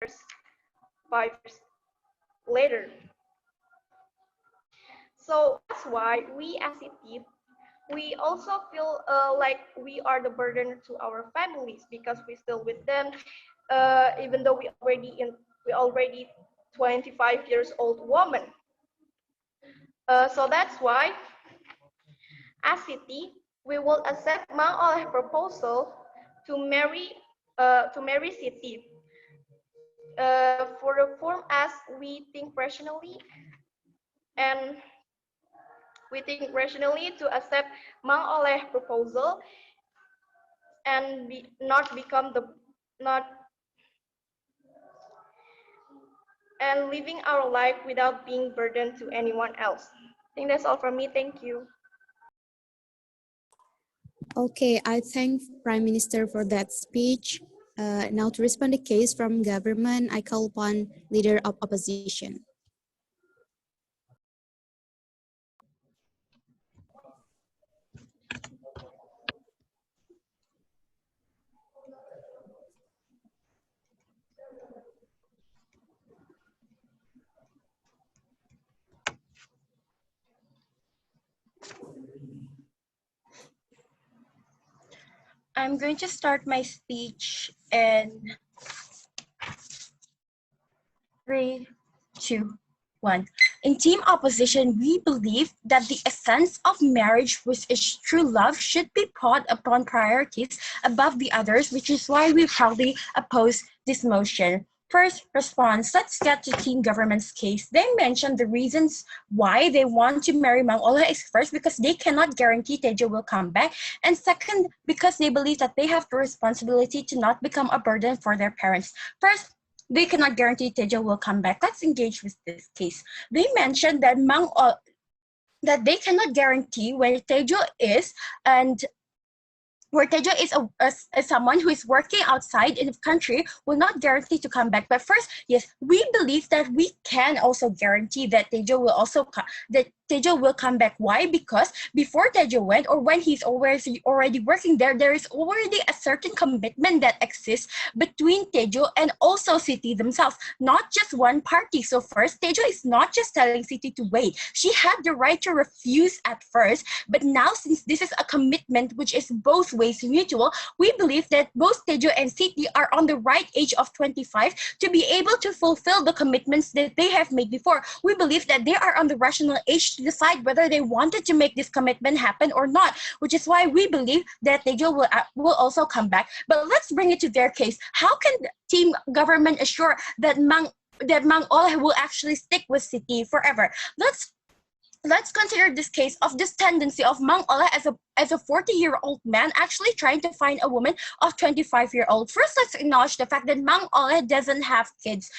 5 years later. So that's why we as city, we also feel like we are the burden to our families because we still with them, even though we already 25 years old woman. So that's why as city we will accept Mang Oleh proposal to marry city. For the form as we think rationally and to accept Mang Oleh proposal and not become the not and living our life without being burdened to anyone else. I think that's all from me. Thank you. Okay, I thank Prime Minister for that speech. Now to respond the case from government, I call upon Leader of Opposition. I'm going to start my speech in 3, 2, 1. In Team Opposition, we believe that the essence of marriage, which is true love, should be put upon priorities above the others, which is why we proudly oppose this motion. First response, let's get to Team Government's case. They mentioned the reasons why they want to marry Mang Oleh is first because they cannot guarantee Tejo will come back, and second, because they believe that they have the responsibility to not become a burden for their parents. First, they cannot guarantee Tejo will come back. Let's engage with this case. They mentioned that that they cannot guarantee where Tejo is and where Tejo is someone who is working outside in the country will not guarantee to come back. But first, yes, we believe that we can also guarantee that Tejo will come back. Why? Because before Tejo went, or when he's already working there, there is already a certain commitment that exists between Tejo and also City themselves, not just one party. So first, Tejo is not just telling City to wait. She had the right to refuse at first, but now since this is a commitment which is both ways mutual, we believe that both Tejo and City are on the right age of 25 to be able to fulfill the commitments that they have made before. We believe that they are on the rational age to decide whether they wanted to make this commitment happen or not, which is why we believe that Tejo will also come back. But let's bring it to their case. How can Team Government assure that Mang Oleh will actually stick with City forever? Let's consider this case of this tendency of Mang Oleh as a 40-year-old man actually trying to find a woman of 25-year-old. First, let's acknowledge the fact that Mang Oleh doesn't have kids.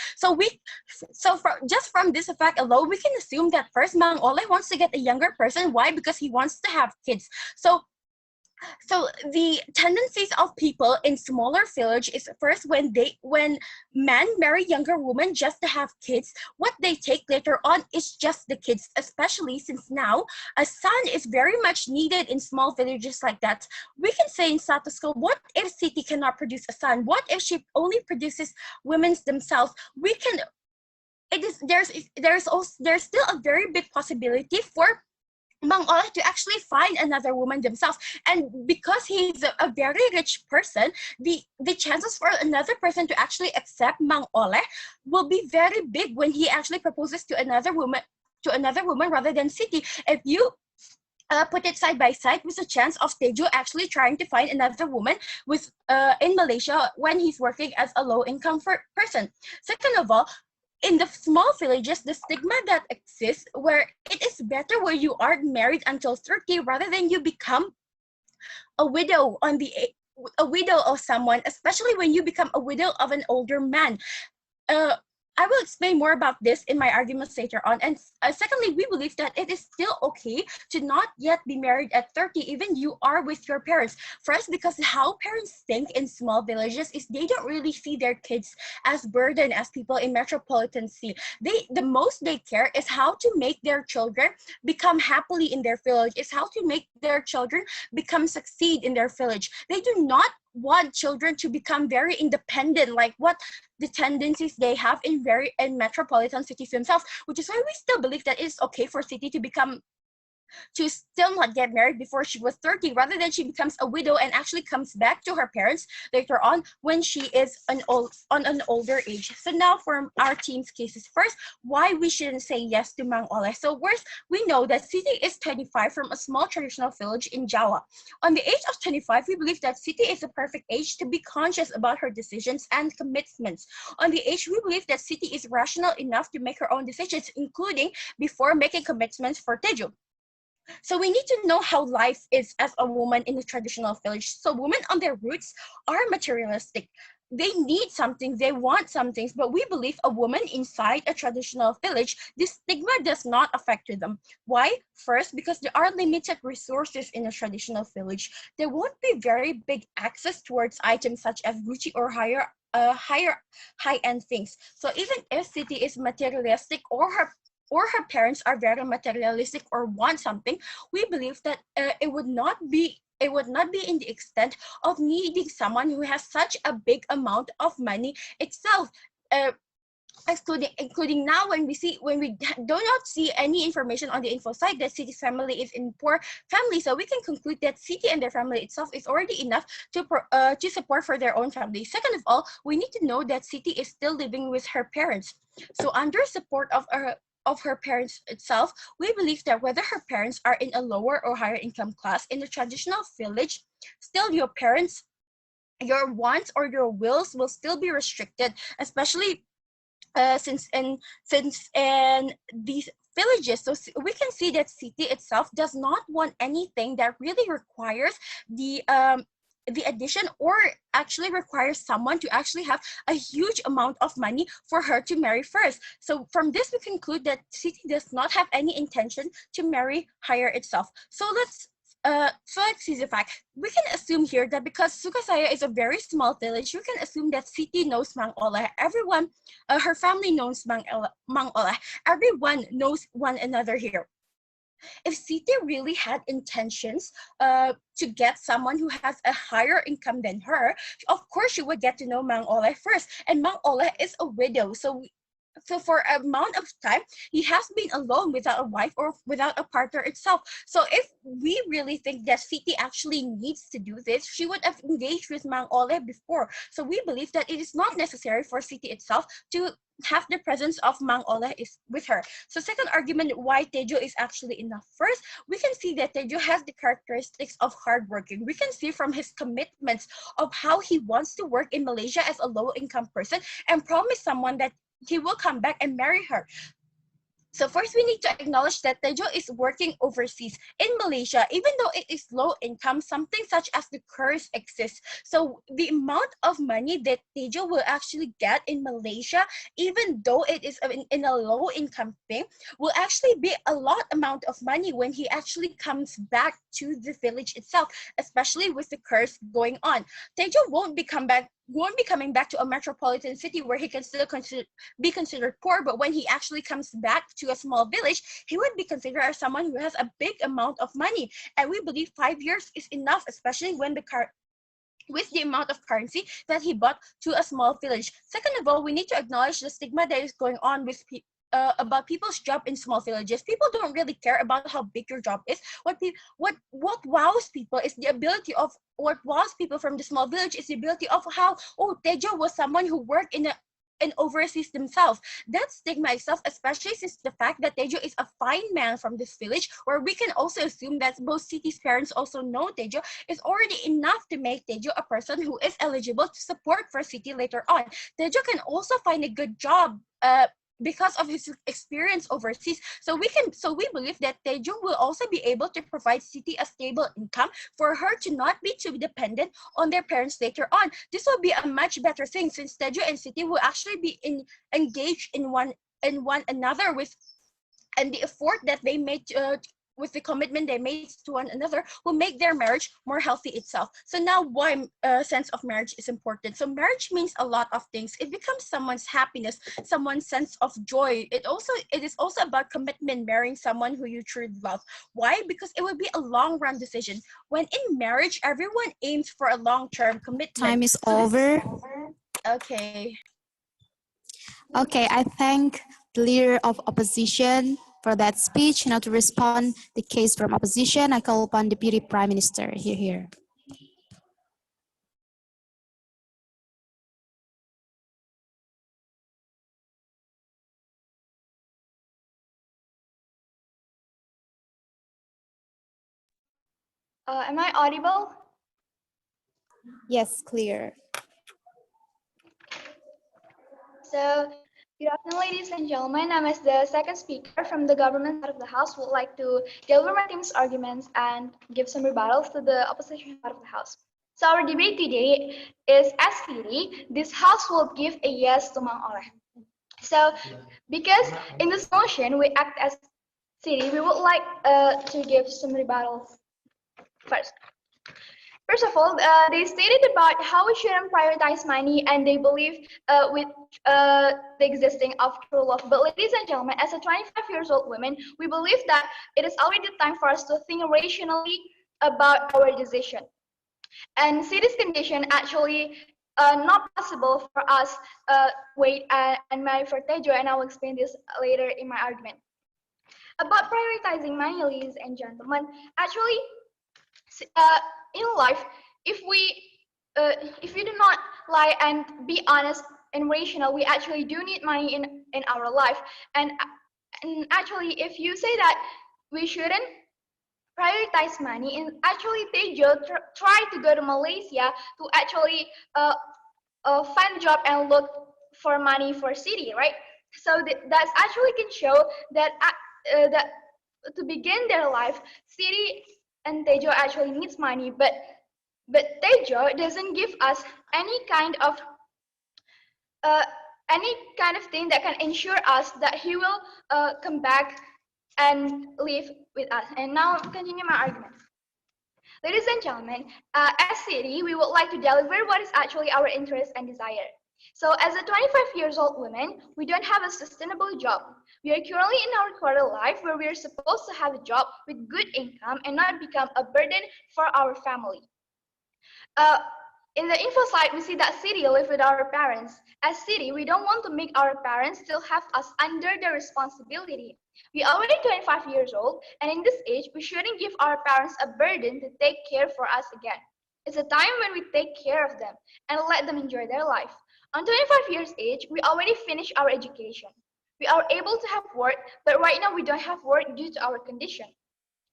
Just from this fact alone, we can assume that first Mang Oleh wants to get a younger person. Why? Because he wants to have kids. So the tendencies of people in smaller village is first when men marry younger women just to have kids, what they take later on is just the kids, especially since now a son is very much needed in small villages like that. We can say in status quo, what if City cannot produce a son? What if she only produces women themselves? There's still a very big possibility for Mang Oleh to actually find another woman themselves. And because he's a very rich person, the chances for another person to actually accept Mang Oleh will be very big when he actually proposes to another woman rather than City. If you put it side by side with the chance of Tejo actually trying to find another woman in Malaysia when he's working as a low-income person. Second of all, in the small villages, the stigma that exists where it is better where you are married until 30 rather than you become a widow of someone, especially when you become a widow of an older man. I will explain more about this in my arguments later on. And secondly, we believe that it is still okay to not yet be married at 30, even you are with your parents. First, because how parents think in small villages is they don't really see their kids as burden as people in metropolitan see. The most they care is how to make their children become happily in their village, is how to make their children succeed in their village. They do not want children to become very independent, like what the tendencies they have in metropolitan cities themselves, which is why we still believe that it's okay for city to still not get married before she was 30, rather than she becomes a widow and actually comes back to her parents later on when she is on an older age. So now for our team's cases, first, why we shouldn't say yes to Mang Oleh. So first, we know that Siti is 25 from a small traditional village in Jawa. On the age of 25, we believe that Siti is the perfect age to be conscious about her decisions and commitments. On the age, we believe that Siti is rational enough to make her own decisions, including before making commitments for Tejo. So we need to know how life is as a woman in a traditional village. So women on their roots are materialistic. They need something, they want some things, but we believe a woman inside a traditional village, this stigma does not affect them. Why? First, because there are limited resources in a traditional village. There won't be very big access towards items such as Gucci or high-end things. So even if Siti is materialistic or her parents are very materialistic or want something, we believe that it would not be in the extent of needing someone who has such a big amount of money itself. Including now when we do not see any information on the info site that Siti's family is in poor family, so we can conclude that Siti and their family itself is already enough to support for their own family. Second of all, we need to know that Siti is still living with her parents. So under support of her parents itself, we believe that whether her parents are in a lower or higher income class in the traditional village, still your parents, your wants or your wills will still be restricted, especially since in these villages. So we can see that Siti itself does not want anything that really requires the addition or actually requires someone to actually have a huge amount of money for her to marry first. So from this, we conclude that Siti does not have any intention to marry higher itself. So let's see the fact. We can assume here that because Sukasaya is a very small village, we can assume that Siti knows Mang Oleh. Everyone, her family knows Mang Oleh. Everyone knows one another here. If Siti really had intentions to get someone who has a higher income than her, of course she would get to know Mang Oleh first. And Mang Oleh is a widow, so for an amount of time, he has been alone without a wife or without a partner itself. So if we really think that Siti actually needs to do this, she would have engaged with Mang Oleh before. So we believe that it is not necessary for Siti itself to have the presence of Mang Oleh is with her. So second argument why Tejo is actually enough. First, we can see that Tejo has the characteristics of hardworking. We can see from his commitments of how he wants to work in Malaysia as a low-income person and promise someone that he will come back and marry her. So first, we need to acknowledge that Tejo is working overseas. In Malaysia, even though it is low income, something such as the curse exists. So the amount of money that Tejo will actually get in Malaysia, even though it is in a low income thing, will actually be a lot amount of money when he actually comes back to the village itself, especially with the curse going on. Tejo won't be coming back to a metropolitan city where he can still be considered poor, but when he actually comes back to a small village, he would be considered as someone who has a big amount of money. And we believe 5 years is enough, especially when with the amount of currency that he bought to a small village. Second of all, we need to acknowledge the stigma that is going on with about people's job in small villages. People don't really care about how big your job is. What wows people is the ability of what wows people from the small village is the ability of how Tejo was someone who worked in overseas themselves. That stigma itself, especially since the fact that Tejo is a fine man from this village, where we can also assume that both Siti's parents also know Tejo, is already enough to make Tejo a person who is eligible to support for Siti later on. Tejo can also find a good job because of his experience overseas. So we believe that Tejo will also be able to provide Siti a stable income for her to not be too dependent on their parents later on. This will be a much better thing since Tejo and Siti will actually be engaged in one another and the effort that they made with the commitment they made to one another will make their marriage more healthy itself. So now why sense of marriage is important. So marriage means a lot of things. It becomes someone's happiness, someone's sense of joy. It is also about commitment, marrying someone who you truly love. Why? Because it will be a long run decision. When in marriage, everyone aims for a long-term commitment. Time is over. Okay. Okay, I thank the leader of opposition for that speech. Now to respond the case from opposition, I call upon Deputy Prime Minister. Here. Am I audible? Yes, clear. So, good afternoon, ladies and gentlemen. I'm as the second speaker from the government side of the House would like to deliver my team's arguments and give some rebuttals to the opposition side of the House. So our debate today is as city, this House will give a yes to Mang Oleh. So, because in this motion we act as city, we would like to give some rebuttals first. First of all, they stated about how we shouldn't prioritize money, and they believe with the existing of true love. But ladies and gentlemen, as a 25 years old woman, we believe that it is already time for us to think rationally about our decision. And see this condition actually not possible for us. Wait, and my for Tejo, and I will explain this later in my argument. About prioritizing money, ladies and gentlemen, actually, in life, if you do not lie and be honest and rational, we actually do need money in our life. And actually, if you say that we shouldn't prioritize money, and actually Tejo try to go to Malaysia to actually find a job and look for money for city, right? So that's actually can show that that to begin their life, city and Tejo actually needs money, but Tejo doesn't give us any kind of thing that can ensure us that he will come back and live with us. And now continue my argument. Ladies and gentlemen, as city, we would like to deliver what is actually our interest and desire. So as a 25 years old woman, we don't have a sustainable job. We are currently in our quarter life where we are supposed to have a job with good income and not become a burden for our family. In the info slide, we see that city live with our parents. As city, we don't want to make our parents still have us under their responsibility. We are already 25 years old, and in this age, we shouldn't give our parents a burden to take care for us again. It's a time when we take care of them and let them enjoy their life. On 25 years age, we already finished our education. We are able to have work, but right now we don't have work due to our condition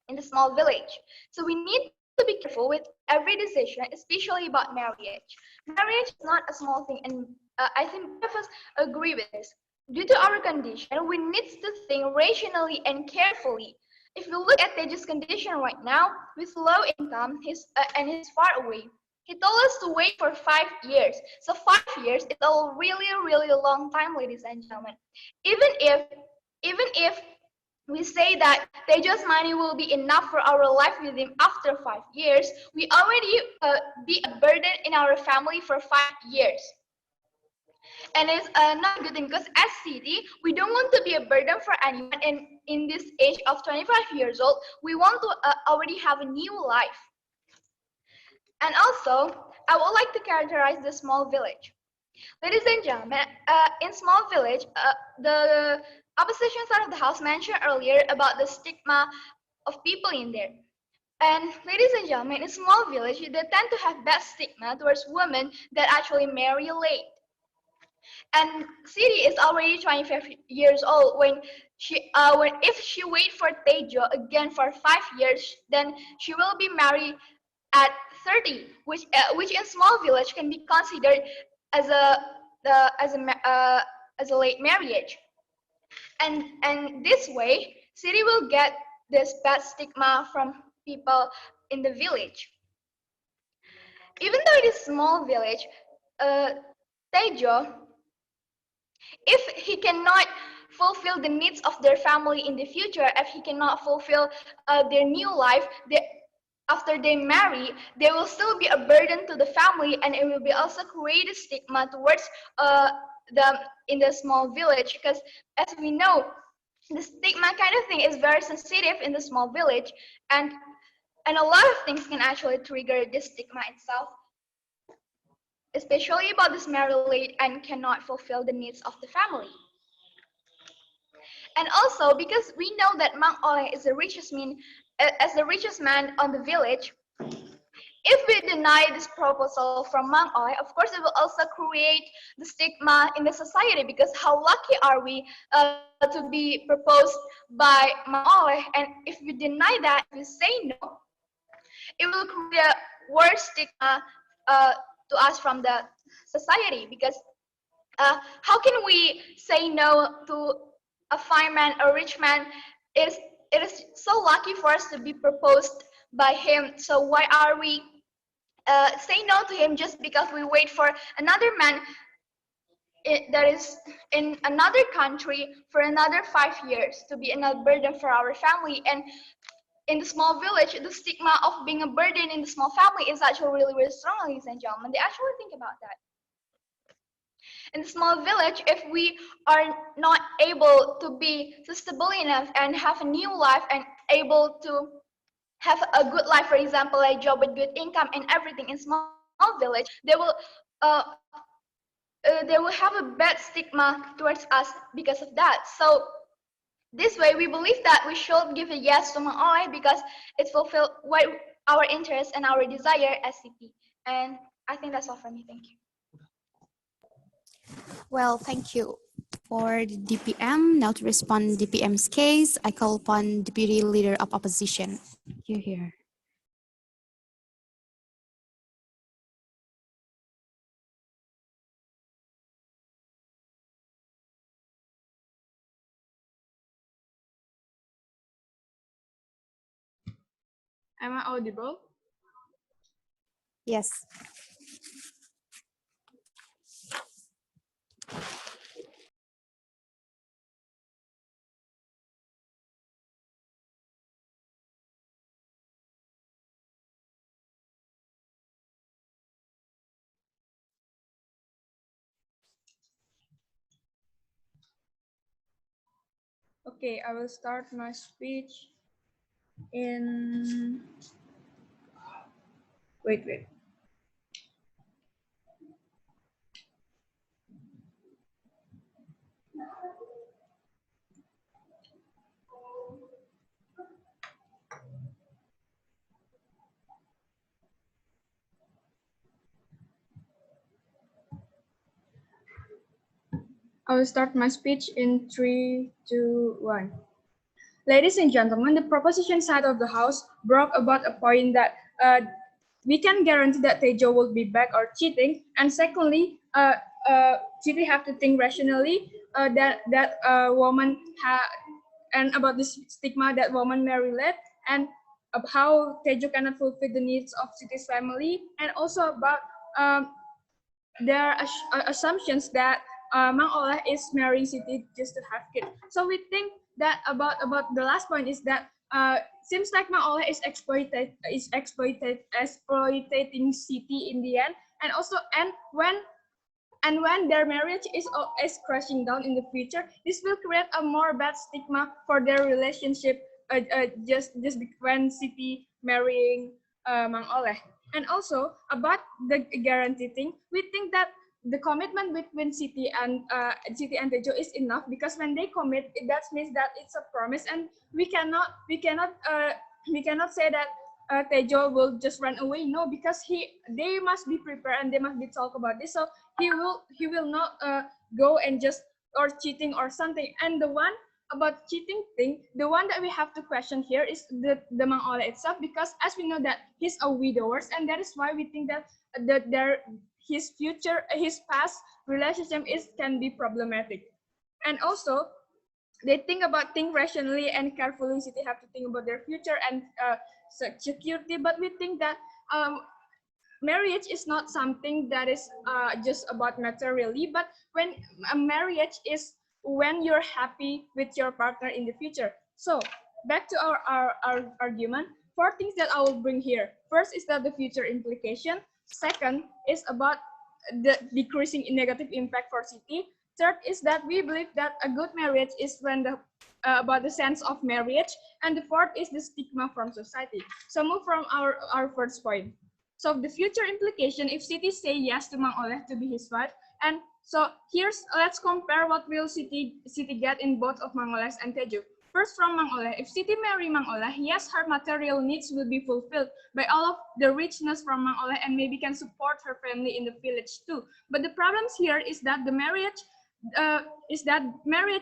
in the small village. So we need to be careful with every decision, especially about marriage. Marriage is not a small thing, and I think both of us agree with this. Due to our condition, we need to think rationally and carefully. If we look at Teja's condition right now, with low income and he's far away, he told us to wait for 5 years. So 5 years is a really, really long time, ladies and gentlemen. Even if we say that Teja's money will be enough for our life with him after 5 years, we already be a burden in our family for 5 years. And it's not a good thing because as city, we don't want to be a burden for anyone. And in this age of 25 years old, we want to already have a new life. And also, I would like to characterize the small village. Ladies and gentlemen, in small village, the opposition side of the house mentioned earlier about the stigma of people in there. And ladies and gentlemen, in small village, they tend to have bad stigma towards women that actually marry late. And city is already 25 years old when if she wait for Tejo again for 5 years, then she will be married at 30, which in small village can be considered as a late marriage. And this way, city will get this bad stigma from people in the village. Even though it is small village, Tejo, if he cannot fulfill the needs of their family in the future, if he cannot fulfill their new life, after they marry, they will still be a burden to the family, and it will be also create a stigma towards them in the small village, because as we know, the stigma kind of thing is very sensitive in the small village, and a lot of things can actually trigger this stigma itself, especially about this married and cannot fulfill the needs of the family. And also because we know that Mang Oleh is the richest man, as the richest man on the village, if we deny this proposal from Mang Oleh, of course it will also create the stigma in the society, because how lucky are we to be proposed by Mang Oleh, and if we deny that, if we say no, it will create a worse stigma to us from the society, because how can we say no to a fireman, a rich man? It is so lucky for us to be proposed by him. So why are we say no to him just because we wait for another man that is in another country for another 5 years to be another burden for our family? And in the small village, the stigma of being a burden in the small family is actually really, really strong, ladies and gentlemen. They actually think about that. In the small village, if we are not able to be stable enough and have a new life and able to have a good life, for example, a job with good income and everything in small village, uh, they will have a bad stigma towards us because of that. So this way, we believe that we should give a yes to Mang Oleh because it fulfills what our interest and our desire as CP. And I think that's all for me. Thank you. Well, thank you. For the DPM, now to respond DPM's case, I call upon Deputy Leader of Opposition. You're here. Am I audible? Yes. Okay, I will start my speech in... Wait. I will start my speech in 3, 2, 1. Ladies and gentlemen, the proposition side of the House broke about a point that we can guarantee that Tejo will be back or cheating. And secondly, Chitri have to think rationally that woman and about this stigma that woman marry late, and of how Tejo cannot fulfill the needs of Chitri's family, and also about their assumptions that Mang Oleh is marrying Siti just to have kids. So we think that about the last point is that seems like Mang Oleh is exploitating Siti in the end, and also when their marriage is crashing down in the future, this will create a more bad stigma for their relationship. Just when Siti marrying Mang Oleh. And also about the guarantee thing, we think that the commitment between Siti and Tejo is enough, because when they commit, that means that it's a promise, and we cannot say that Tejo will just run away. No, because they must be prepared and they must be talk about this. So he will not go and just or cheating or something. And the one about cheating thing, the one that we have to question here is the Mang Oleh itself, because as we know that he's a widower, and that is why we think that his past relationship can be problematic. And also they think rationally and carefully. So they have to think about their future and security. But we think that marriage is not something that is just about materially, but when a marriage is when you're happy with your partner in the future. So back to our argument. 4 things that I will bring here. First is that the future implication. Second is about the decreasing negative impact for city. Third is that we believe that a good marriage is when the about the sense of marriage, and the fourth is the stigma from society. So move from our first point. So the future implication, if Siti say yes to Mang Oleh to be his wife, and so let's compare what will Siti get in both of Mang Oleh and Tejo. First, from Mang Oleh, if Siti marry Mang Oleh, yes, her material needs will be fulfilled by all of the richness from Mang Oleh, and maybe can support her family in the village too. But the problems here is that the marriage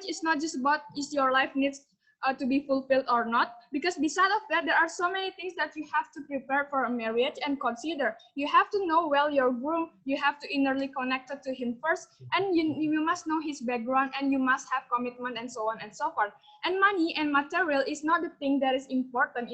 is not just about is your life needs to be fulfilled or not, because beside of that there are so many things that you have to prepare for a marriage and consider. You have to know well your groom, you have to innerly connected to him first, and you must know his background, and you must have commitment, and so on and so forth. And money and material is not the thing that is important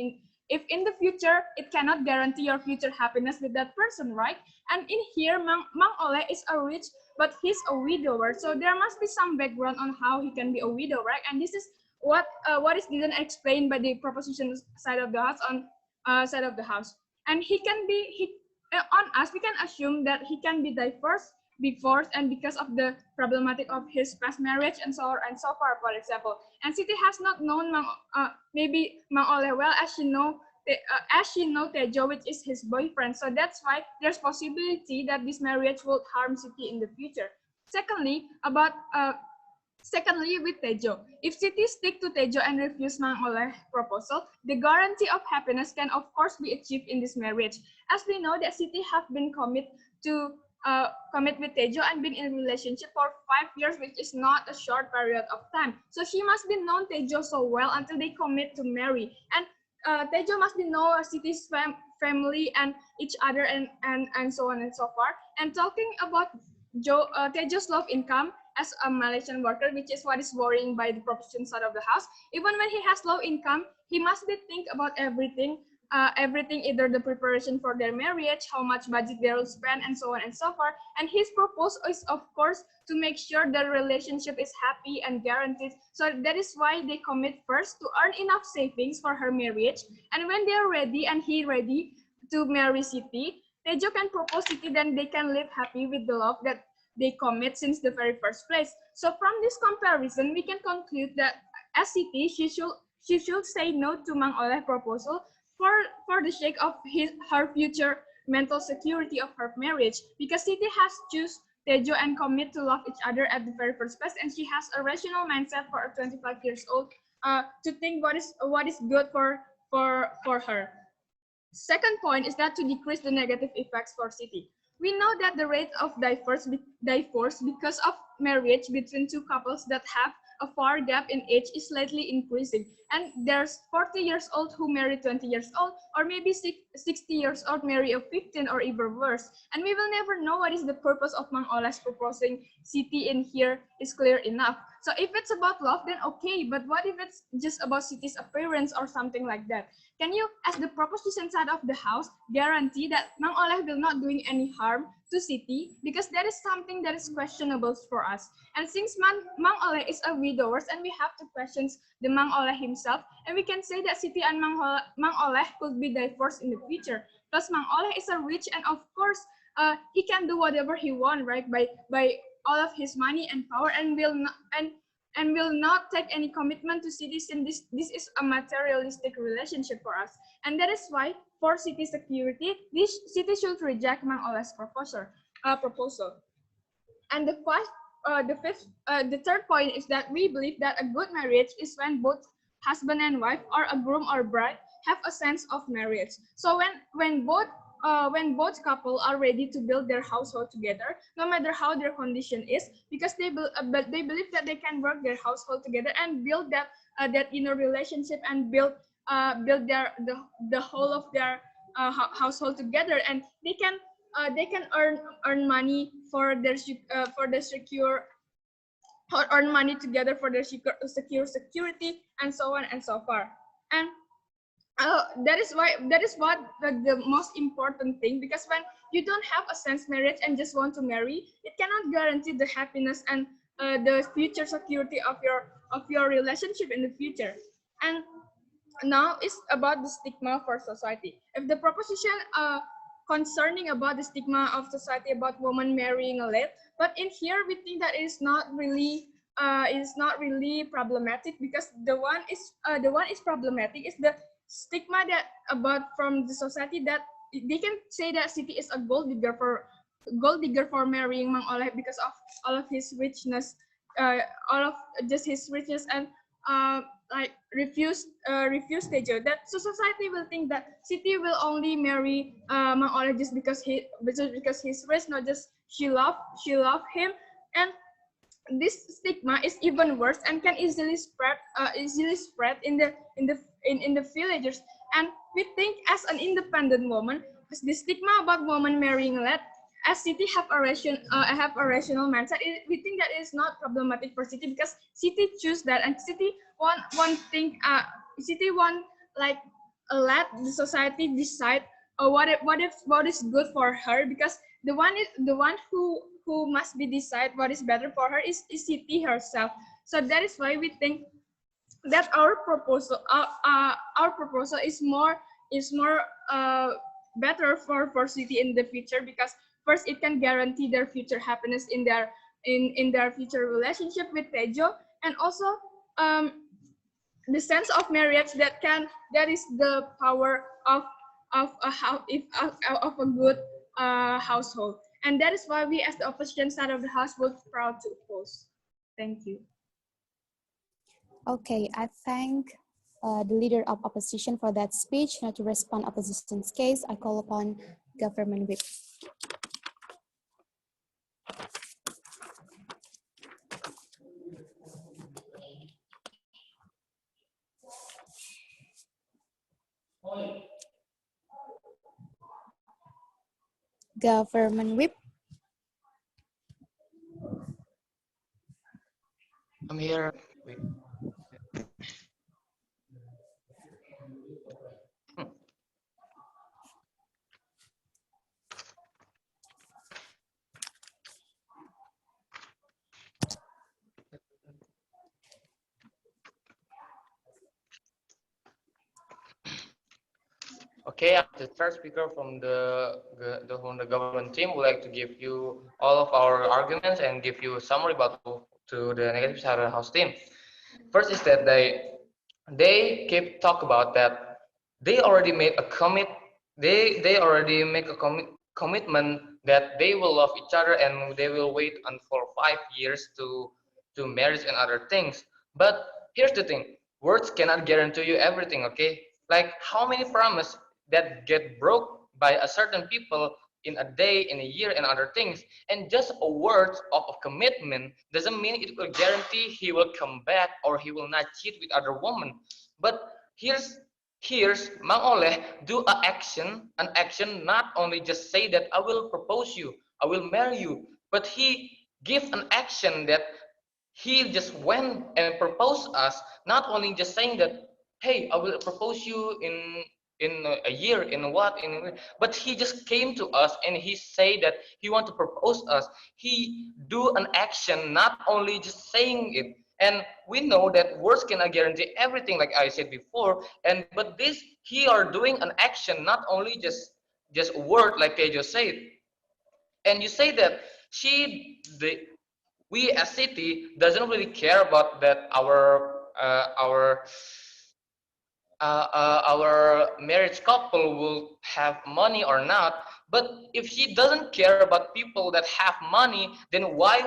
if in the future it cannot guarantee your future happiness with that person, right? And in here Mang Oleh is a rich, but he's a widower, so there must be some background on how he can be a widow, right? And this is what is didn't explained by the proposition side of the house side of the house. And he on us we can assume that he can be divorced before, and because of the problematic of his past marriage and so on and so forth, for example. And Siti has not known maybe Mang Oleh well as she know Tejo, which is his boyfriend. So that's why there's possibility that this marriage will harm Siti in the future. Secondly, with Tejo, if Siti stick to Tejo and refuse Mang Oleh proposal, the guarantee of happiness can of course be achieved in this marriage. As we know that Siti have been commit with Tejo and been in a relationship for 5 years, which is not a short period of time. So she must be known Tejo so well until they commit to marry. And Tejo must be know Siti's family and each other, and so on and so forth. And talking about Tejo's low income as a Malaysian worker, which is what is worrying by the proposition side of the house. Even when he has low income, he must be think about everything, either the preparation for their marriage, how much budget they will spend, and so on and so forth. And his proposal is, of course, to make sure the relationship is happy and guaranteed. So that is why they commit first to earn enough savings for her marriage. And when they are ready and he ready to marry Siti, Tejo can propose Siti, then they can live happy with the love that they commit since the very first place. So from this comparison, we can conclude that as Siti, she should say no to Mang Oleh proposal for the sake of her future mental security of her marriage, because Siti has choose Tejo and commit to love each other at the very first place, and she has a rational mindset for a 25 years old to think what is good for her. Second point is that to decrease the negative effects for Siti. We know that the rate of divorce because of marriage between two couples that have a far gap in age is slightly increasing. And there's 40 years old who marry 20 years old, or maybe 60 years old marry a 15 or even worse. And we will never know what is the purpose of Mang Oleh's proposing Siti in here is clear enough. So if it's about love, then okay, but what if it's just about Siti's appearance or something like that? Can you, as the proposition side of the house, guarantee that Mang Oleh will not doing any harm to Siti? Because that is something that is questionable for us. And since Mang Oleh is a widower, and we have to question the Mang Oleh himself, and we can say that Siti and Mang Oleh could be divorced in the future. Plus Mang Oleh is a rich, and of course, he can do whatever he wants, right? By all of his money and power, and will not take any commitment to Siti, since this is a materialistic relationship for us. And that is why, for Siti security, Siti should reject Mang Oleh's proposal. And the third point is that we believe that a good marriage is when both husband and wife, or a groom or bride, have a sense of marriage. So when both couple are ready to build their household together, no matter how their condition is, because they believe that they can work their household together and build that inner relationship, and build the whole of their household together, and they can earn money for their secure, or earn money together for their security, and so on and so forth. And that is what the most important thing, because when you don't have a sense marriage and just want to marry, it cannot guarantee the happiness and the future security of your relationship in the future. And now it's about the stigma for society. If the proposition concerning about the stigma of society about women marrying late, but in here we think that is not really problematic, because the one is problematic is the stigma that about from the society, that they can say that Siti is a gold digger for marrying Mang Oleh because of all of his richness, all of just his richness, and like refuse Tejo. That so society will think that Siti will only marry Mang Oleh just because he's rich, not just she love him. And this stigma is even worse and can easily spread in the villagers. And we think as an independent woman, the stigma about women marrying late, as Siti have a rational mindset, we think that is not problematic for Siti, because Siti choose that, and Siti want like let the society decide what is good for her, because the one who must be decide what is better for her is Siti herself. So that is why we think that our proposal is more better for Siti in the future, because first it can guarantee their future happiness in their future relationship with Tejo, and also the sense of marriage that is the power of a good household. And that is why we, as the opposition side of the house, would proud to oppose. Thank you. Okay, I thank the leader of opposition for that speech. Now to respond opposition's case, I call upon government whip. Government whip. I'm here. Wait. Okay, I'm the first speaker from the government team. Would like to give you all of our arguments and give you a summary about to the negative side of the house team. First is that they keep talk about that they already made a they already make a commitment that they will love each other and they will wait until 5 years to marriage and other things. But here's the thing: words cannot guarantee you everything. Okay, like how many promise that get broke by a certain people in a day, in a year, and other things. And just a word of a commitment doesn't mean it will guarantee he will come back or he will not cheat with other women. But here's Mang Oleh do an action, not only just say that I will propose you, I will marry you, but he give an action that he just went and proposed us, not only just saying that, hey, I will propose you in a year, but he just came to us and he say that he want to propose us. He do an action, not only just saying it. And we know that words cannot guarantee everything, like I said before. And but this he are doing an action, not only just a word, like Tejo said. And you say that we as city doesn't really care about that our marriage couple will have money or not. But if she doesn't care about people that have money, then why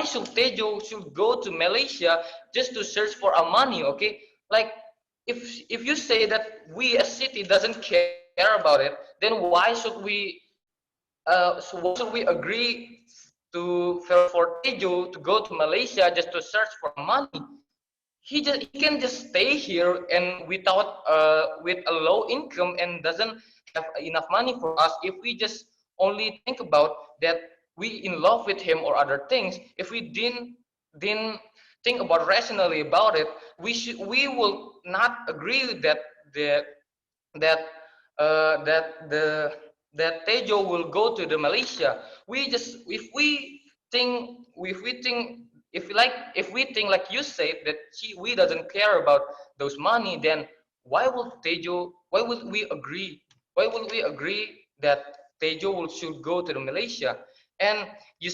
should Tejo should go to Malaysia just to search for a money? Okay, like if you say that we as city doesn't care about it, then why should we agree for Tejo to go to Malaysia just to search for money? He can just stay here and without with a low income and doesn't have enough money for us. If we just only think about that we in love with him or other things, if we didn't think about rationally about it, we will not agree with that that Tejo will go to the Malaysia. We just if we if we think like you said that we doesn't care about those money, then why would we agree? Why would we agree that should go to the Malaysia? And you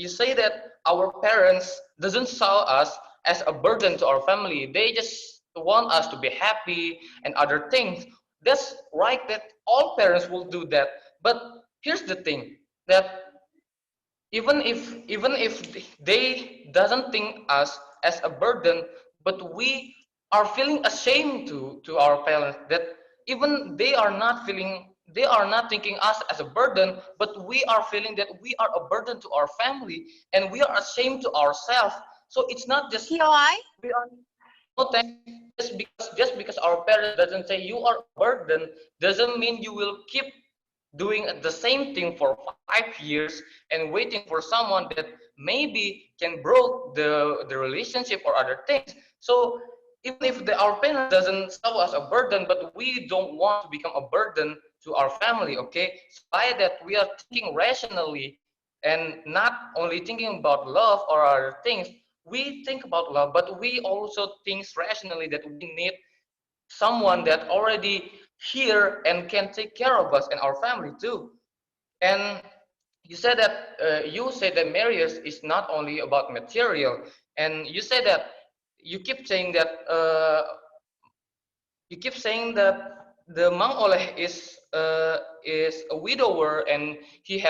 say that our parents doesn't saw us as a burden to our family. They just want us to be happy and other things. That's right that all parents will do that. But here's the thing that even if they doesn't think us as a burden, but we are feeling ashamed to our parents that even they are not thinking us as a burden, but we are feeling that we are a burden to our family and we are ashamed to ourselves. So it's not just TOI? we are no thanks. Just because our parents doesn't say you are a burden doesn't mean you will keep doing the same thing for 5 years and waiting for someone that maybe can broke the relationship or other things. So even if our parents doesn't saw us a burden, but we don't want to become a burden to our family, okay? So by that we are thinking rationally and not only thinking about love or other things. We think about love, but we also think rationally that we need someone that already here and can take care of us and our family too. And you said that marriage is not only about material, and you said that you keep saying that the Mang Oleh is a widower and he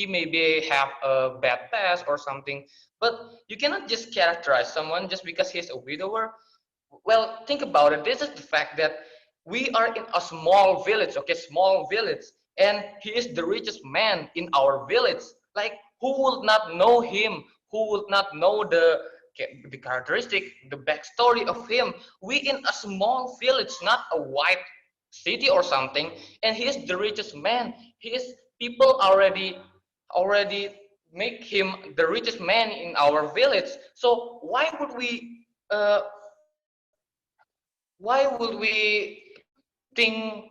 maybe have a bad past or something, but you cannot just characterize someone just because he's a widower. Well, think about it. This is the fact that we are in a small village, okay, small village, and he is the richest man in our village. Like, who would not know him? Who would not know the characteristic, the backstory of him? We in a small village, not a white city or something, and he is the richest man. His people already make him the richest man in our village. So why would we think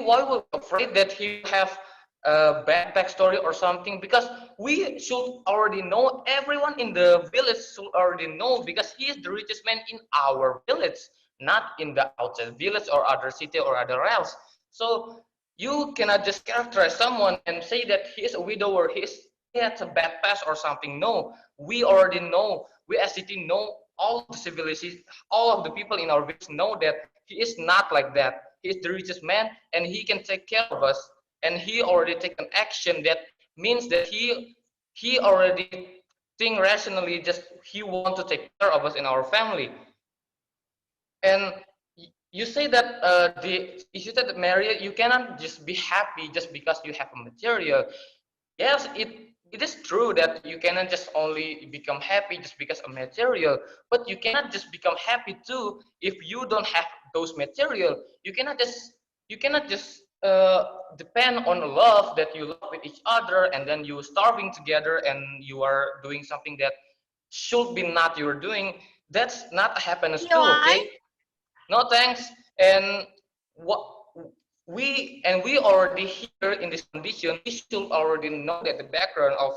why would we afraid that he will have a bad backstory or something? Because we should already know, everyone in the village should already know, because he is the richest man in our village, not in the outside village or other city or other else. So you cannot just characterize someone and say that he is a widower, he has a bad past or something. No, we already know, we as city know, all of the civilization, all of the people in our village know that he is not like that. He is the richest man and he can take care of us. And he already taken action that means that he already think rationally, just he want to take care of us in our family. And you say that you said that Mary, you cannot just be happy just because you have a material. Yes, it is true that you cannot just only become happy just because of material, but you cannot just become happy too if you don't have those material. You cannot just depend on love that you love with each other and then you starving together and you are doing something that should be not you're doing. That's not happiness too, TOI? okay? No thanks. And what we already here in this condition, we should already know that the background of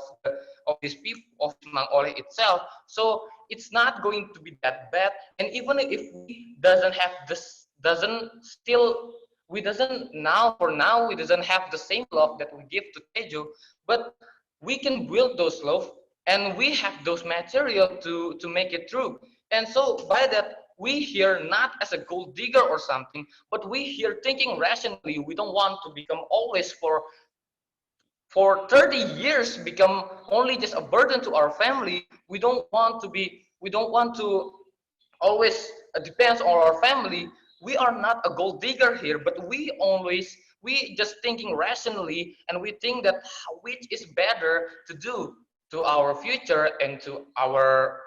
these people of Mang Oleh itself. So it's not going to be that bad. And even if we doesn't have this, doesn't still we doesn't now for now we doesn't have the same love that we give to Tejo, but we can build those love and we have those material to make it true. And so by that we here not as a gold digger or something, but we here thinking rationally. We don't want to become always for 30 years become only just a burden to our family. We don't want to always depends on our family. We are not a gold digger here, but we just thinking rationally, and we think that which is better to do to our future and to our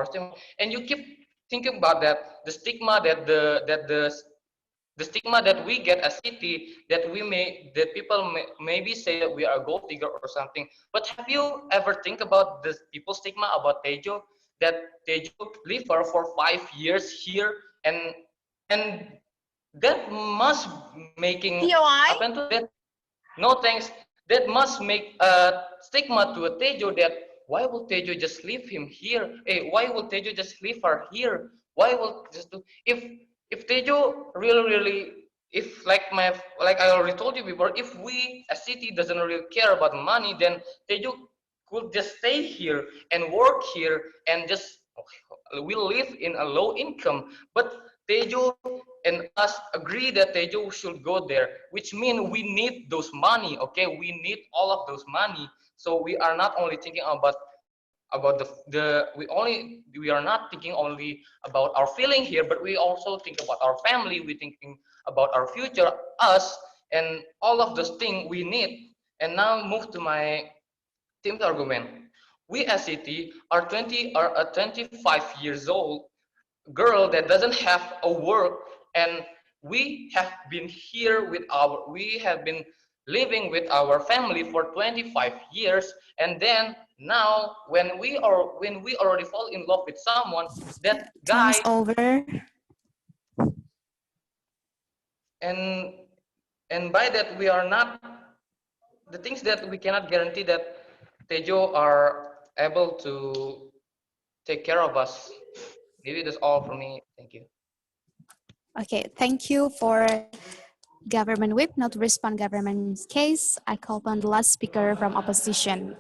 stigma. And you keep thinking about that the stigma the stigma that we get as city, that people maybe say that we are a gold digger or something. But have you ever think about this people stigma about Tejo, that Tejo lived for 5 years here, and that must making TOI? happen to that. No thanks. That must make a stigma to a Tejo that why will Tejo just leave him here? Hey, why will Tejo just leave her here? Why will just do, if Tejo really, if like I already told you before, if we a city doesn't really care about money, then Tejo could just stay here and work here and just we live in a low income. But Tejo and us agree that Tejo should go there, which means we need those money. Okay, we need all of those money. So we are not only thinking about we are not thinking only about our feeling here, but we also think about our family. We thinking about our future, us, and all of those things we need. And now move to my team's argument. We as city are a 25 years old girl that doesn't have a work, and we have been living with our family for 25 years, and then now when we already fall in love with someone, that Time's guy, over. and by that we are not, the things that we cannot guarantee that Tejo are able to take care of us. Maybe that's all for me. Thank you. Okay, thank you for government whip, not to respond government's case. I call upon the last speaker from opposition.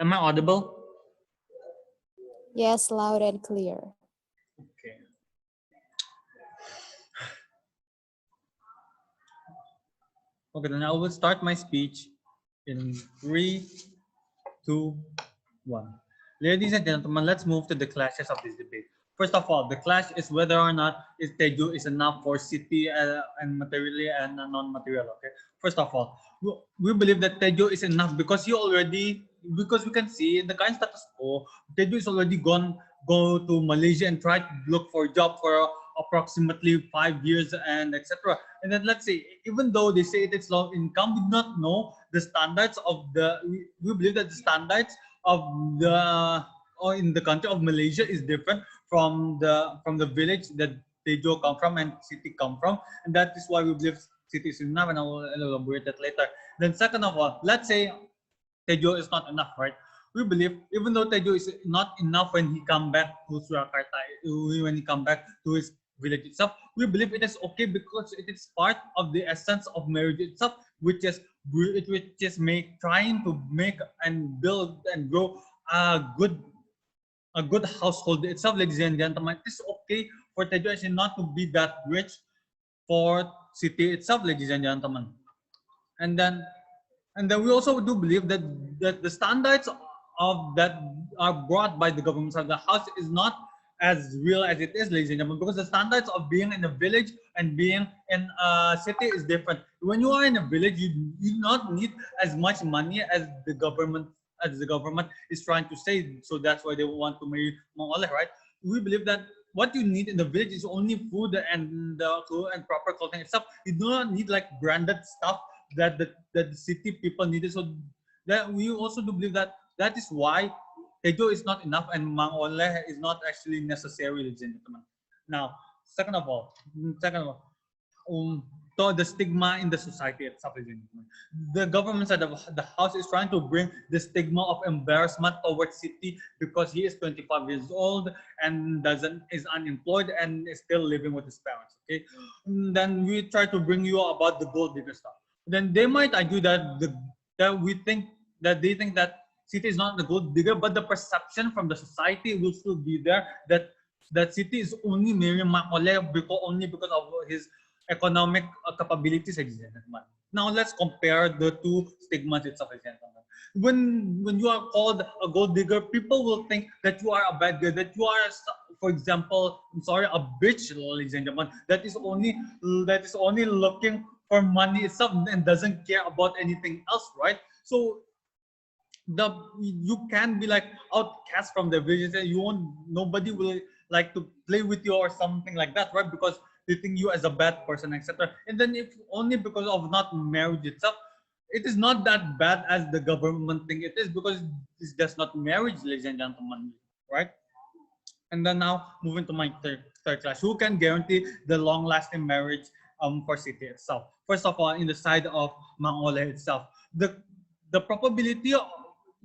Am I audible? Yes, loud and clear. Okay. Okay, then I will start my speech in 3, 2, 1. Ladies and gentlemen, let's move to the clashes of this debate. First of all, the clash is whether or not Tejo is enough for city and materially and non-material. Okay. First of all, we believe that Tejo is enough because because we can see in the current status quo, Tejo is already go to Malaysia and try to look for a job for approximately 5 years and etc. And then let's say, even though they say it is low income, we do not know the standards of we believe that the standards of the or in the country of Malaysia is different from the village that Tejo come from and city come from, and that is why we believe city is enough, and I will elaborate that later. Then second of all, let's say Tejo is not enough, right? We believe even though Tejo is not enough when he come back to Surakarta, when he come back to his village itself, we believe it is okay because it is part of the essence of marriage itself, which is trying to make and build and grow a good household itself, ladies and gentlemen. It is okay for Tejo not to be that rich for city itself, ladies and gentlemen. And then we also do believe that the standards of that are brought by the government of the house is not as real as it is, ladies and gentlemen, because the standards of being in a village and being in a city is different. When you are in a village, you do not need as much money as the government is trying to say. So that's why they want to marry Mongoleh, right? We believe that what you need in the village is only food and proper clothing itself. You do not need like branded stuff that the city people needed. So that we also do believe that that is why Tejo is not enough and Mangoleh is not actually necessary, ladies and gentlemen. Now, second of all, to the stigma in the society itself, ladies and gentlemen. The government side of the house is trying to bring the stigma of embarrassment towards city because he is 25 years old and is unemployed and is still living with his parents. Okay, and then we try to bring you about the gold digger stuff. Then they might argue that they think that city is not the gold digger, but the perception from the society will still be there that city is only marrying Mangoleh only because of his economic capabilities. Now let's compare the two stigmas itself. When you are called a gold digger, people will think that you are a bad guy, that you are, for example, a bitch, ladies and gentlemen, that is only looking for money itself and doesn't care about anything else, right? So you can be like outcast from the village, and nobody will like to play with you or something like that, right? Because treating you as a bad person, etc. And then if only because of not marriage itself, it is not that bad as the government think it is, because it's just not marriage, ladies and gentlemen, right? And then now moving to my third class, who can guarantee the long-lasting marriage for city itself? First of all, in the side of Mang Ole itself, the probability of,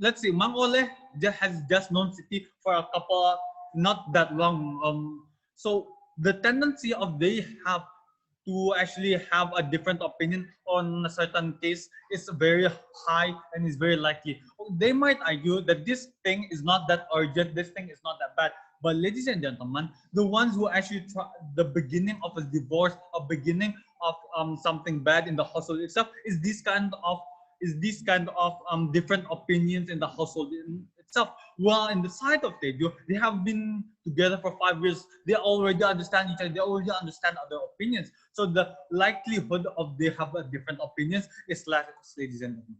let's see, Mang Ole has just known city for a couple, not that long. So the tendency of they have to actually have a different opinion on a certain case is very high and is very likely. They might argue that this thing is not that urgent, this thing is not that bad. But ladies and gentlemen, the ones who actually try the beginning of a divorce, a beginning of something bad in the household itself, is this kind of different opinions in the household itself. While in the side of Tejo, they have been together for 5 years. They already understand each other. They already understand other opinions. So the likelihood of they have a different opinions is less, ladies and gentlemen.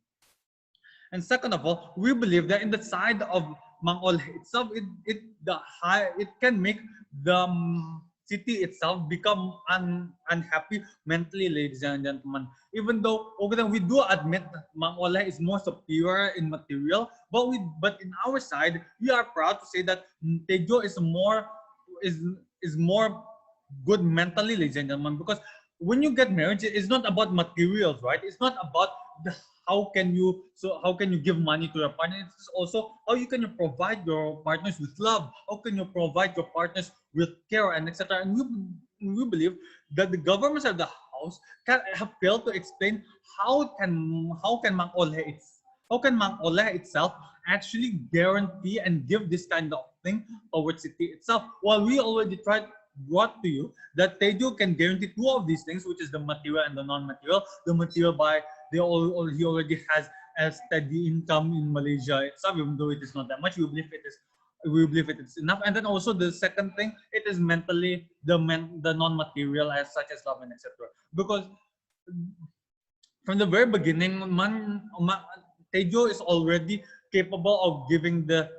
And second of all, we believe that in the side of Mang Ole itself, it can make the city itself become unhappy mentally, ladies and gentlemen. Even though we do admit that Mang Ole is more superior in material, but in our side, we are proud to say that Tejo is more good mentally, ladies and gentlemen, because when you get married, it's not about materials, right? It's not about how can you give money to your partner. It's also how you can provide your partners with love. How can you provide your partners with care and etc. And we believe that the governments of the house have failed to explain how can Mang Ole itself actually guarantee and give this kind of thing towards city itself. While we already brought to you that Tejo can guarantee two of these things, which is the material and the non-material. The material by he already has a steady income in Malaysia itself, even though it is not that much. We believe it is enough. And then also the second thing, it is mentally the non-material as such as love and etc. Because from the very beginning, Tejo is already capable of giving the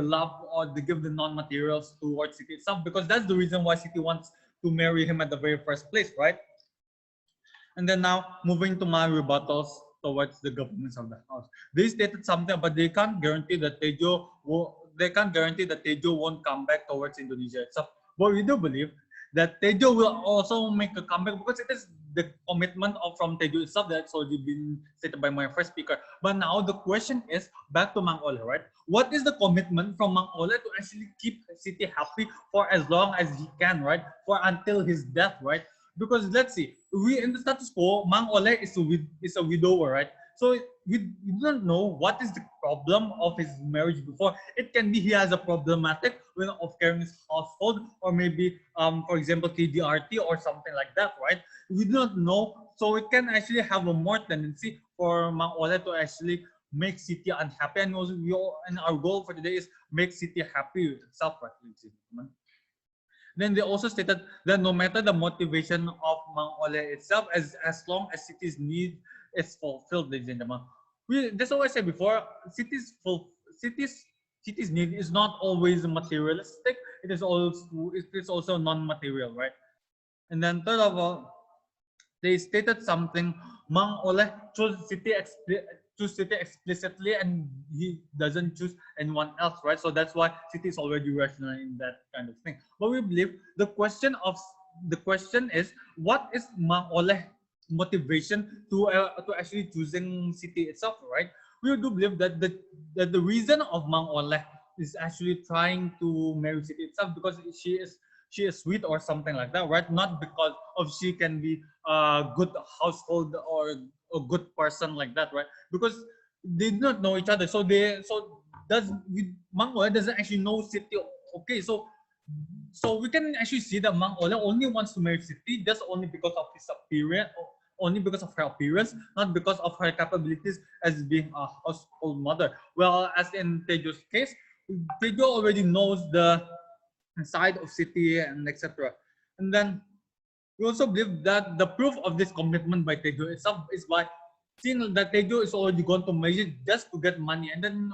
love or to give the non-materials towards city itself, because that's the reason why city wants to marry him at the very first place, right? And then now moving to my rebuttals towards the governments of the house. They stated something, but they can't guarantee that Tejo won't come back towards Indonesia itself. But we do believe that Tejo will also make a comeback, because it is the commitment from Tejo itself that's already been stated by my first speaker. But now the question is back to Mang Ole, right? What is the commitment from Mang Ole to actually keep city happy for as long as he can, right? For until his death, right? Because let's see, we in the status quo, Mang Ole is a widower, right? So we don't know what is the problem of his marriage before. It can be he has a problematic of carrying his household, or maybe, for example, TDRT or something like that, right? We don't know. So it can actually have a more tendency for Mang Ole to actually make city unhappy. And also and our goal for today is make city happy with itself, right? Then they also stated that no matter the motivation of Mang Ole itself, as long as city's need is fulfilled, ladies and gentlemen. That's what I said before. City's need is not always materialistic. It is also non-material, right? And then third of all, they stated something. Mang Ole chose city explicitly, and he doesn't choose anyone else, right? So that's why city is already rational in that kind of thing. But we believe the question is, what is Mang Ole motivation to actually choosing city itself, right? We do believe that the reason of Mang Ole is actually trying to marry city itself because she is sweet or something like that, right? Not because of she can be a good household or a good person like that, right? Because they do not know each other. Mang Ole doesn't actually know city. Okay, so we can actually see that Mang Ole only wants to marry city just only because of his appearance, only because of her appearance, not because of her capabilities as being a household mother. Well, as in Tejo's case, Tejo already knows the side of city and etc. And then we also believe that the proof of this commitment by Tejo itself is by seeing that Tejo is already gone to Malaysia just to get money, and then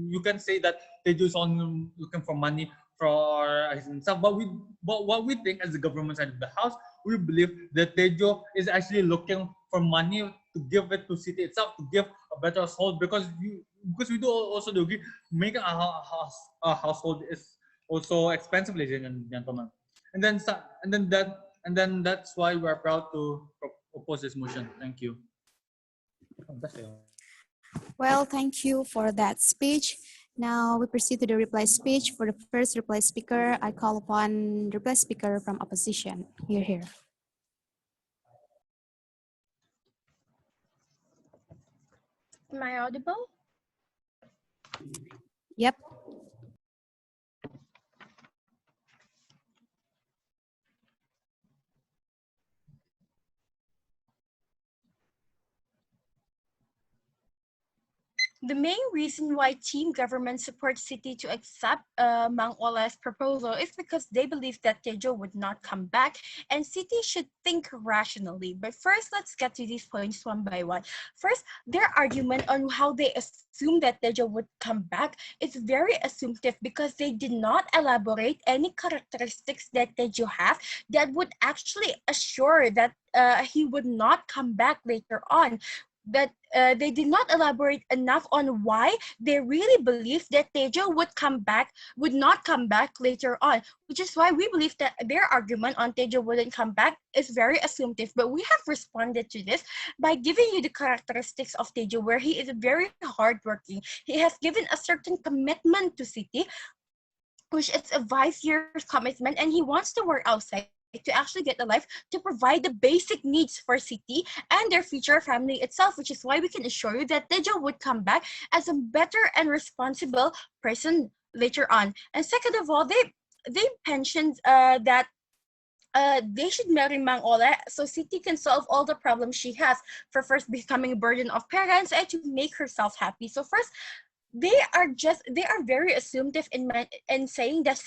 you can say that Tejo is only looking for money for himself. But what we think as the government side of the house, we believe that Tejo is actually looking for money to give it to city itself, to give a better household, because we do also do agree making a household is also expensive, ladies and gentlemen. And then that's why we are proud to oppose this motion. Thank you. Well, thank you for that speech. Now we proceed to the reply speech. For the first reply speaker, I call upon the reply speaker from opposition. Here. Am I audible? Yep. The main reason why Team Government supports City to accept Mang Ola's proposal is because they believe that Tejo would not come back and City should think rationally. But first, let's get to these points one by one. First, their argument on how they assume that Tejo would come back is very assumptive because they did not elaborate any characteristics that Tejo have that would actually assure that he would not come back later on. But they did not elaborate enough on why they really believe that Tejo would not come back later on, which is why we believe that their argument on Tejo wouldn't come back is very assumptive. But we have responded to this by giving you the characteristics of Tejo, where he is very hardworking. He has given a certain commitment to City, which is a 5 years commitment, and he wants to work outside to actually get a life to provide the basic needs for City and their future family itself, which is why we can assure you that Tejo would come back as a better and responsible person later on. And second of all, they mentioned that they should marry Mang Ola so City can solve all the problems she has, for first becoming a burden of parents and to make herself happy. So first, they are very assumptive in saying that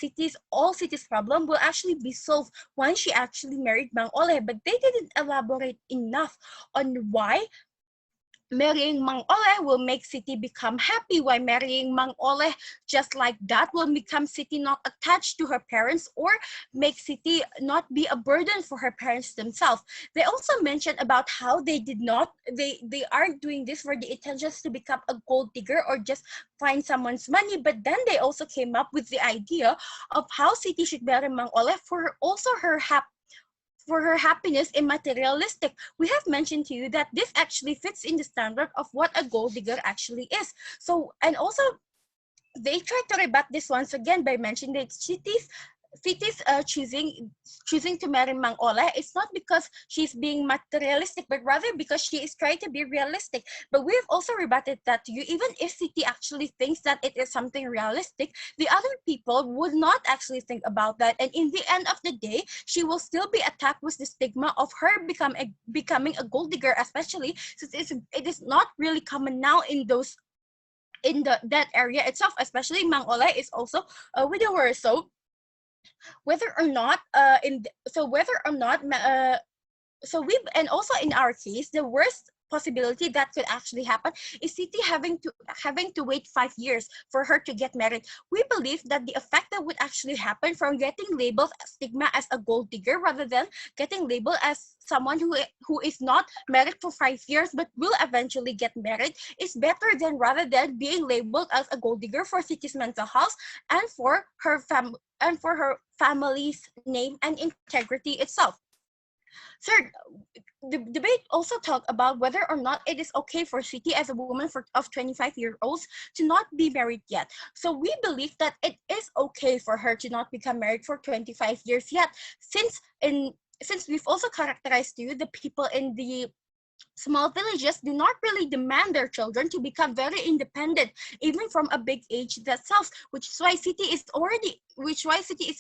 all City's problem will actually be solved once she actually married Mang Ole, but they didn't elaborate enough on why marrying Mang Ole will make City become happy, why marrying Mang Ole just like that will become City not attached to her parents or make City not be a burden for her parents themselves. They also mentioned about how they aren't doing this for the intentions to become a gold digger or just find someone's money, but then they also came up with the idea of how City should marry Mang Ole for her happiness in materialistic. We have mentioned to you that this actually fits in the standard of what a gold digger actually is. So, and also they tried to rebut this once again by mentioning that City's choosing to marry Mang Ola is not because she's being materialistic, but rather because she is trying to be realistic. But we have also rebutted that to you. Even if City actually thinks that it is something realistic, the other people would not actually think about that. And in the end of the day, she will still be attacked with the stigma of her becoming a gold digger, especially since it is not really common now in that area itself. Especially Mang Ola is also a widower. So whether or not and also in our case, the worst possibility that could actually happen is City having to wait 5 years for her to get married. We believe that the effect that would actually happen from getting labeled stigma as a gold digger rather than getting labeled as someone who is not married for 5 years but will eventually get married is better than rather than being labeled as a gold digger for City's mental health and for her family's name and integrity itself. Third, the debate also talked about whether or not it is okay for City as a woman of 25-year-olds to not be married yet. So we believe that it is okay for her to not become married for 25 years yet, since we've also characterized to you the people in the small villages do not really demand their children to become very independent, even from a big age themselves, which is why City is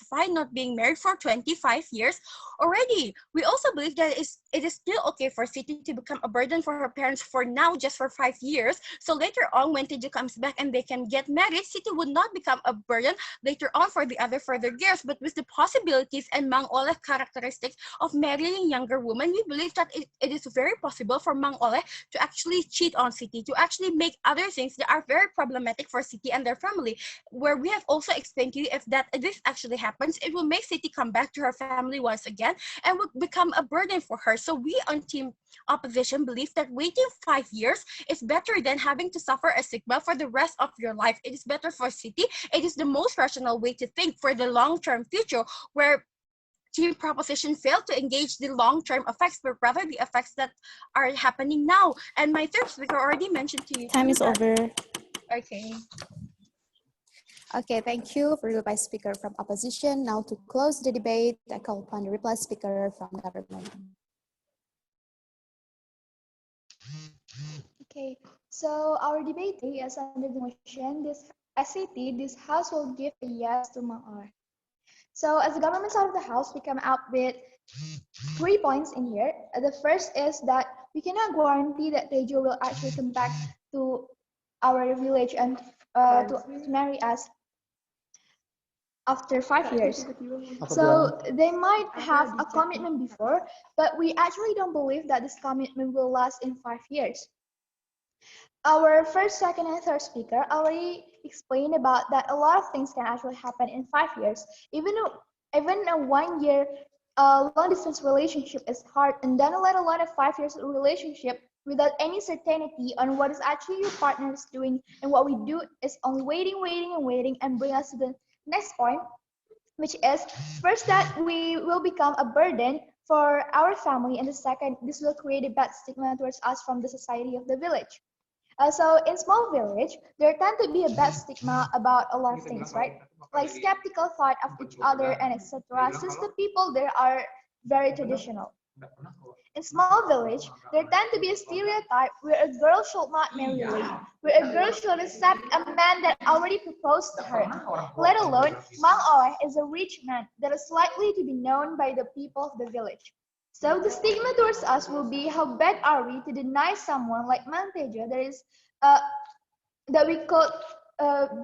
fine not being married for 25 years already. We also believe that it is still okay for City to become a burden for her parents for now, just for 5 years. So later on, when Tejo comes back and they can get married, City would not become a burden later on for the other further years. But with the possibilities and Mang Ola characteristics of marrying younger women, we believe that it is very possible possible for Mang Oleh to actually cheat on Siti, to actually make other things that are very problematic for Siti and their family. Where we have also explained to you, if this actually happens, it will make Siti come back to her family once again and would become a burden for her. So we on team opposition believe that waiting 5 years is better than having to suffer a stigma for the rest of your life. It is better for Siti. It is the most rational way to think for the long-term future, where team proposition failed to engage the long-term effects, but rather the effects that are happening now. And my third speaker already mentioned to you. Time is over. Okay. Okay, thank you for the Vice Speaker from opposition. Now to close the debate, I call upon the reply speaker from government. Okay, so our debate is under the motion, this SAT, this House will give a yes to Ma'ar. So as the government side of the House, we come out with 3 points in here. The first is that we cannot guarantee that Tejo will actually come back to our village and to marry us after 5 years. So they might have a commitment before, but we actually don't believe that this commitment will last in 5 years. Our first, second, and third speaker already explained about that a lot of things can actually happen in 5 years. Even a 1 year long distance relationship is hard, and then let alone a 5 years relationship without any certainty on what is actually your partner is doing, and what we do is only waiting and bring us to the next point, which is first that we will become a burden for our family, and the second, this will create a bad stigma towards us from the society of the village. So in small village, there tend to be a bad stigma about a lot of things, right? Like skeptical thought of each other and etc. Since the people there are very traditional. In small village, there tend to be a stereotype where a girl should not marry late, where a girl should accept a man that already proposed to her. Let alone, Mang Oleh is a rich man that is likely to be known by the people of the village. So the stigma towards us will be how bad are we to deny someone like Manteja that is that we could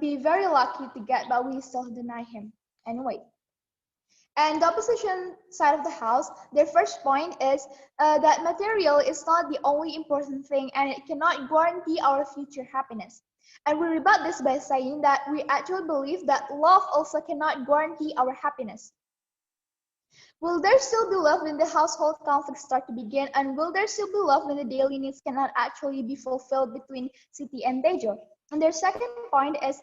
be very lucky to get, but we still deny him anyway. And the opposition side of the house, their first point is that material is not the only important thing and it cannot guarantee our future happiness. And we rebut this by saying that we actually believe that love also cannot guarantee our happiness. Will there still be love when the household conflicts start to begin? And will there still be love when the daily needs cannot actually be fulfilled between Siti and Tejo? And their second point is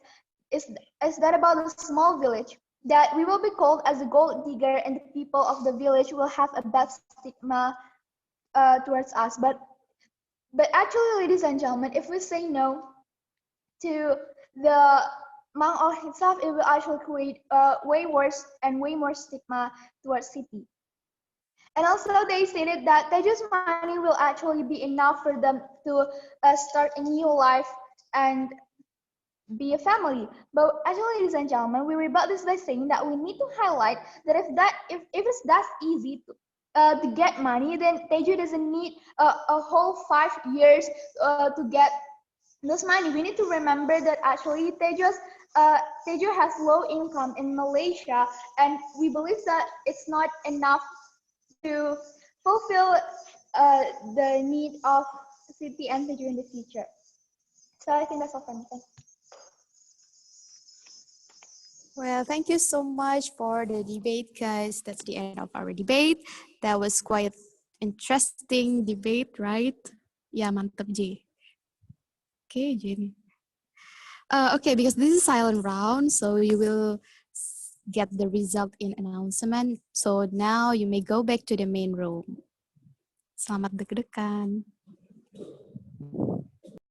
that about the small village, that we will be called as a gold digger and the people of the village will have a bad stigma towards us. But actually, ladies and gentlemen, if we say no to the Mang Oleh itself, it will actually create way worse and way more stigma towards Siti. And also they stated that Tejo's money will actually be enough for them to start a new life and be a family. But actually, ladies and gentlemen, we rebut this by saying that we need to highlight that if it's that easy to get money, then Tejo doesn't need a whole 5 years to get this money. We need to remember that actually Tejo has low income in Malaysia, and we believe that it's not enough to fulfill the need of Siti and Tejo in the future. So I think that's all for me. Thank you. Well, thank you so much for the debate, guys. That's the end of our debate. That was quite interesting debate, right? Ya, mantap, J. Okay, Jen. Okay, because this is silent round, so you will get the result in announcement. So now you may go back to the main room. Selamat deg-degan.